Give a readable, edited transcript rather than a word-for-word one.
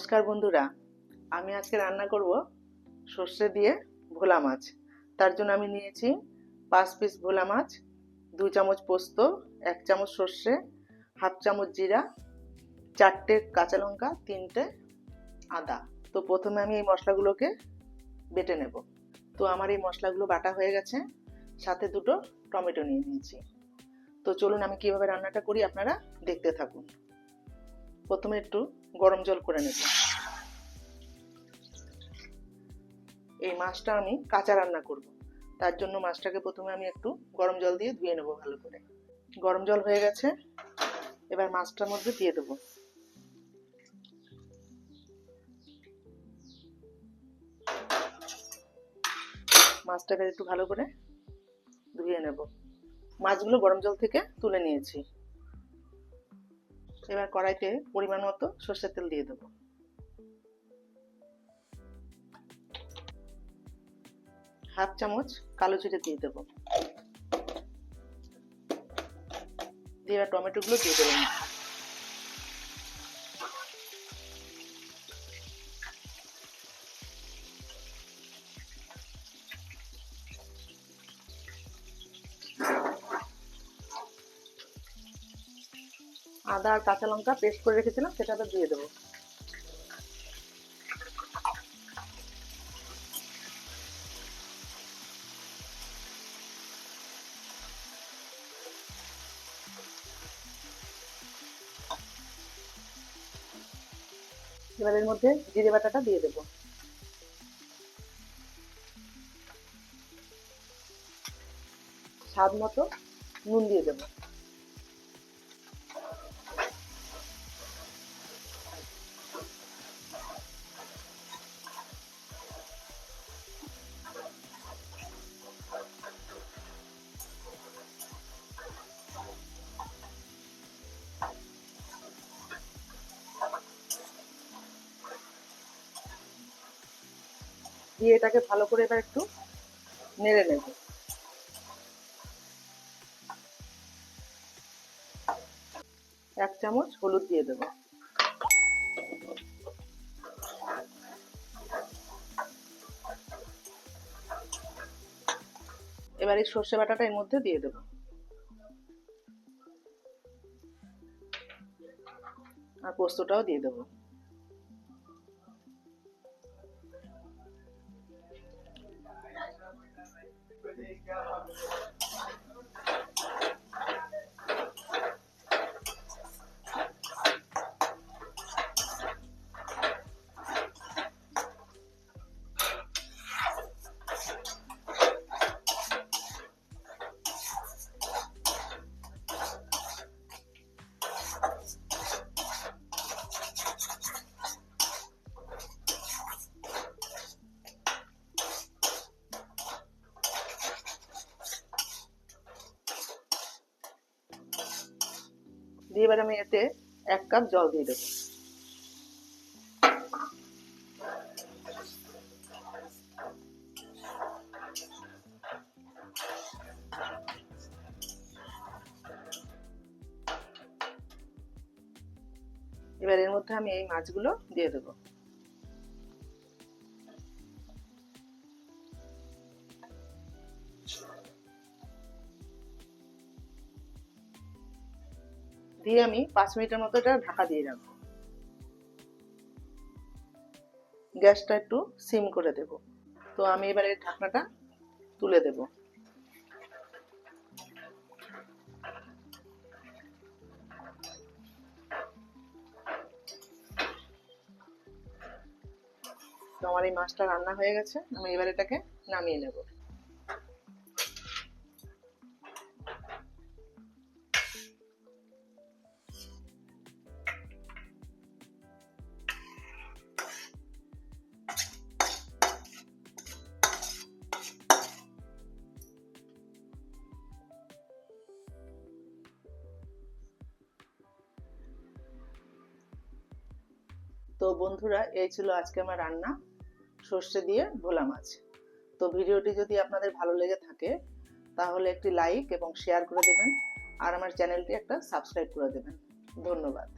নমস্কার বন্ধুরা, আমি আজকে রান্না করব সর্ষে দিয়ে ভোলা মাছ। তার জন্য আমি নিয়েছি 5 পিস ভোলা মাছ, 2 চামচ পোস্ত, 1 চামচ সর্ষে, হাফ চামচ জিরা, 4টে কাঁচা লঙ্কা, 3টে আদা। তো প্রথমে আমি এই মশলাগুলোকে বেটে নেব। তো আমার এই মশলাগুলো বাটা হয়ে গেছে, সাথে 2টো টমেটো নিয়ে নিয়েছি। তো চলুন আমি কিভাবে রান্নাটা করি আপনারা দেখতে থাকুন। প্রথমে একটু গরম জল করে নেব। এই মাছটা আমি কাঁচা রান্না করব, তার জন্য মাছটাকে প্রথমে আমি একটু গরম জল দিয়ে ধুয়ে নেব ভালো করে। গরম জল হয়ে গেছে, এবার মাছটার মধ্যে দিয়ে দেব। মাছটাকে একটু ভালো করে ধুয়ে নেব। মাছগুলো গরম জল থেকে তুলে নিয়েছি। এবার কড়াইতে পরিমাণ মতো সরষের তেল দিয়ে দেব। হাফ চামচ কালো জিরে দিয়ে দেব। দিয়ে এবার টমেটোগুলো দিয়ে দেবেন। আদা আর কাঁচা লঙ্কা পেস্ট করে রেখেছিলাম, সেটা দিয়ে দেবো। এবার এর মধ্যে জিরে বাটাটা দিয়ে দেবো। স্বাদ মতো নুন দিয়ে দেবো। দিয়ে এটাকে ভালো করে এবার একটু নেড়ে নেব। এক চামচ হলুদ দিয়ে দেব। এবার এই সর্ষে বাটাটা এর মধ্যে দিয়ে দেব। আর পোস্তটাও দিয়ে দেব। দিয়ে এবার আমি এতে 1 কাপ জল দিয়ে দেবো। এবার এর মধ্যে আমি এই মাছগুলো দিয়ে দেবো। দিয়ে আমি 5 মিনিটের মতো এটা ঢাকা দিয়ে রাখবো। গ্যাসটা একটু সিম করে দেব। তো আমি এবার এই ঢাকনাটা তুলে দেব। তো আমার এই মাছটা রান্না হয়ে গেছে, আমি এবার এটাকে নামিয়ে নেব। তো বন্ধুরা, এই ছিল আজকে আমার রান্না, সর্ষে দিয়ে ভোলা মাছ। তো ভিডিওটি যদি আপনাদের ভালো লেগে থাকে তাহলে একটি লাইক এবং শেয়ার করে দেবেন, আর আমার চ্যানেলটি একটা সাবস্ক্রাইব করে দেবেন। ধন্যবাদ।